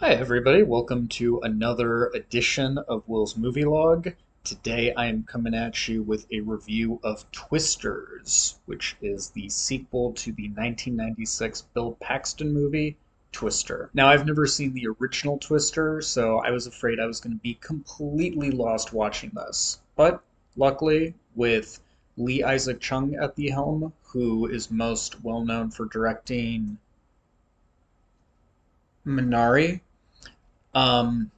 Hi, everybody. Welcome to another edition of Will's Movie Log. Today I am coming at you with a review of Twisters, which is the sequel to the 1996 Bill Paxton movie, Twister. Now, I've never seen the original Twister, so I was afraid I was going to be completely lost watching this. But luckily, with Lee Isaac Chung at the helm, who is most well known for directing Minari, um,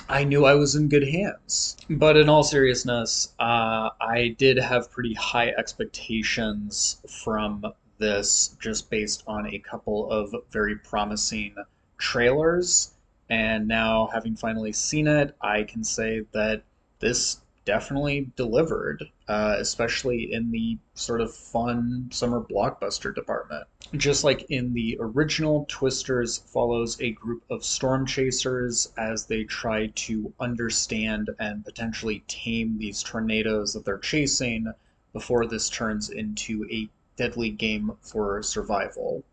I knew I was in good hands. But in all seriousness, I did have pretty high expectations from this just based on a couple of very promising trailers. And now, having finally seen it, I can say that this definitely delivered, especially in the sort of fun summer blockbuster department. Just like in the original, Twisters follows a group of storm chasers as they try to understand and potentially tame these tornadoes that they're chasing before this turns into a deadly game for survival.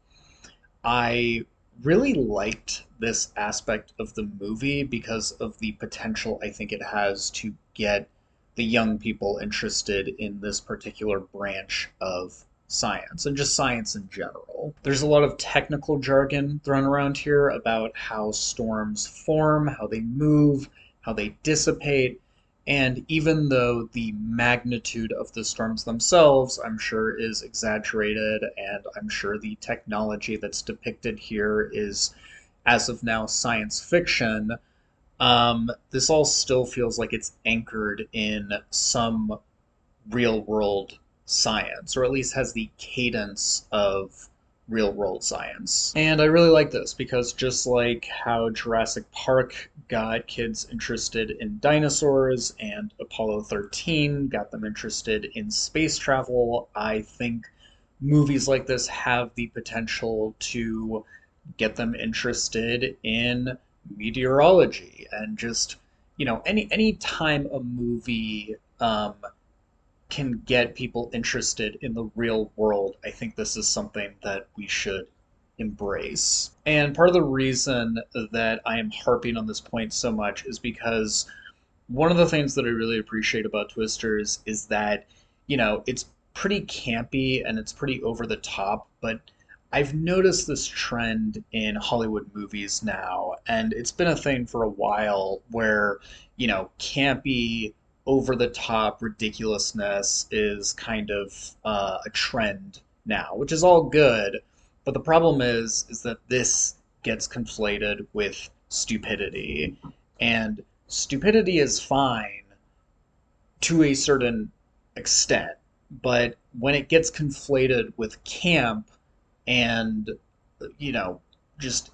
I really liked this aspect of the movie because of the potential I think it has to get the young people interested in this particular branch of science and just science in general. There's a lot of technical jargon thrown around here about how storms form, how they move, how they dissipate, and even though the magnitude of the storms themselves, I'm sure, is exaggerated, and I'm sure the technology that's depicted here is, as of now, science fiction, this all still feels like it's anchored in some real world science, or at least has the cadence of real world science. And I really like this because just like how Jurassic Park got kids interested in dinosaurs and Apollo 13 got them interested in space travel, I think movies like this have the potential to get them interested in meteorology and just any time a movie can get people interested in the real world, I think this is something that we should embrace. And part of the reason that I am harping on this point so much is because one of the things that I really appreciate about Twisters is that, it's pretty campy and it's pretty over the top, but I've noticed this trend in Hollywood movies now, and it's been a thing for a while where, campy, over the top ridiculousness is kind of a trend now, which is all good. But the problem is that this gets conflated with stupidity, and stupidity is fine to a certain extent, but when it gets conflated with camp and you know just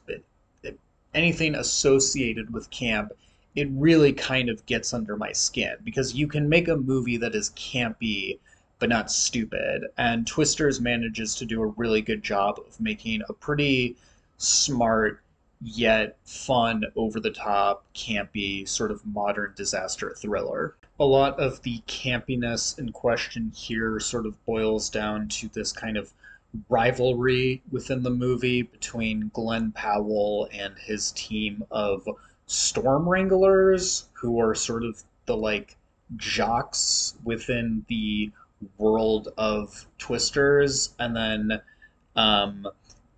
anything associated with camp, it really kind of gets under my skin because you can make a movie that is campy but not stupid, and Twisters manages to do a really good job of making a pretty smart yet fun, over the top, campy, sort of modern disaster thriller. A lot of the campiness in question here sort of boils down to this kind of rivalry within the movie between Glenn Powell and his team of storm wranglers, who are sort of the like jocks within the world of Twisters, and then um,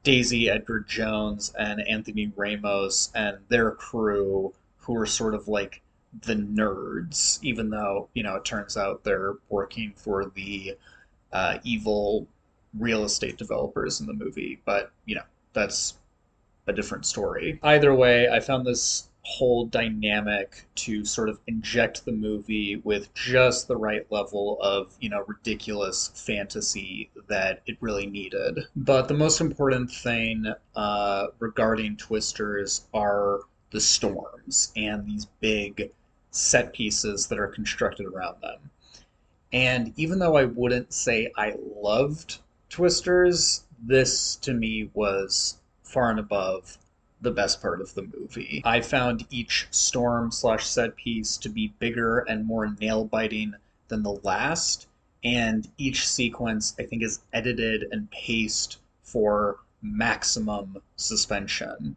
Daisy Edgar Jones and Anthony Ramos and their crew, who are sort of like the nerds, even though, it turns out they're working for the evil real estate developers in the movie. But, that's a different story. Either way, I found this whole dynamic to sort of inject the movie with just the right level of, ridiculous fantasy that it really needed. But the most important thing regarding Twisters are the storms and these big set pieces that are constructed around them. And even though I wouldn't say I loved Twisters, this to me was far and above the best part of the movie. I found each storm slash set piece to be bigger and more nail biting than the last, and each sequence I think is edited and paced for maximum suspension.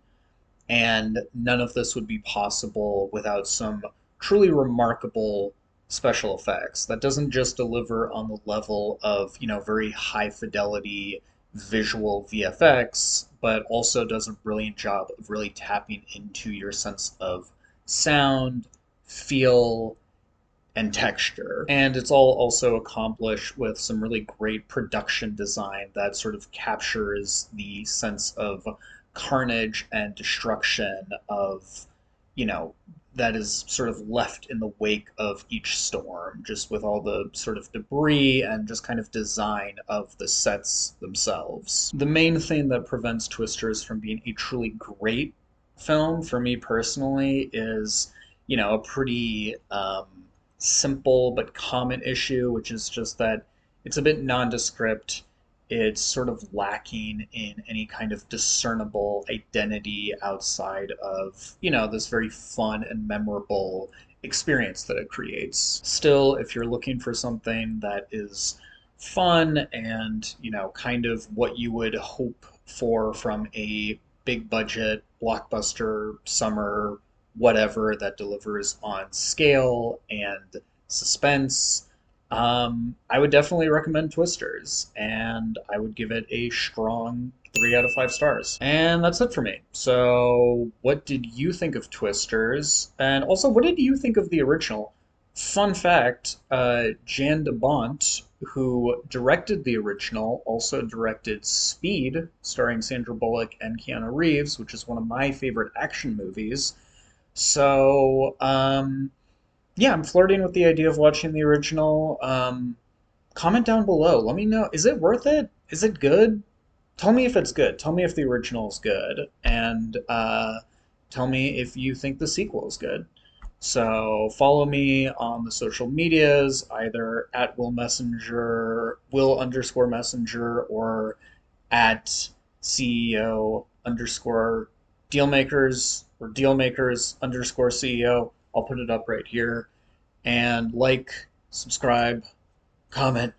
And none of this would be possible without some truly remarkable special effects. That doesn't just deliver on the level of, very high fidelity visual VFX, but also does a brilliant job of really tapping into your sense of sound, feel, and texture. And it's all also accomplished with some really great production design that sort of captures the sense of carnage and destruction of, you know, that is sort of left in the wake of each storm, just with all the sort of debris and just kind of design of the sets themselves. The main thing that prevents Twisters from being a truly great film for me personally is, a pretty simple but common issue, which is just that it's a bit nondescript. It's sort of lacking in any kind of discernible identity outside of, this very fun and memorable experience that it creates. Still, if you're looking for something that is fun and, kind of what you would hope for from a big budget blockbuster summer whatever that delivers on scale and suspense, I would definitely recommend Twisters, and I would give it a strong 3 out of 5 stars. And that's it for me. So, what did you think of Twisters? And also, what did you think of the original? Fun fact, Jan de Bont, who directed the original, also directed Speed, starring Sandra Bullock and Keanu Reeves, which is one of my favorite action movies. So, yeah, I'm flirting with the idea of watching the original. Comment down below. Let me know. Is it worth it? Is it good? Tell me if it's good. Tell me if the original is good. And tell me if you think the sequel is good. So follow me on the social medias, either at Will Messenger, Will underscore Messenger, or at CEO underscore dealmakers or dealmakers underscore CEO. I'll put it up right here. And like, subscribe, comment.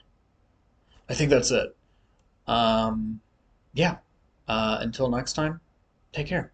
I think that's it. Yeah. Until next time, take care.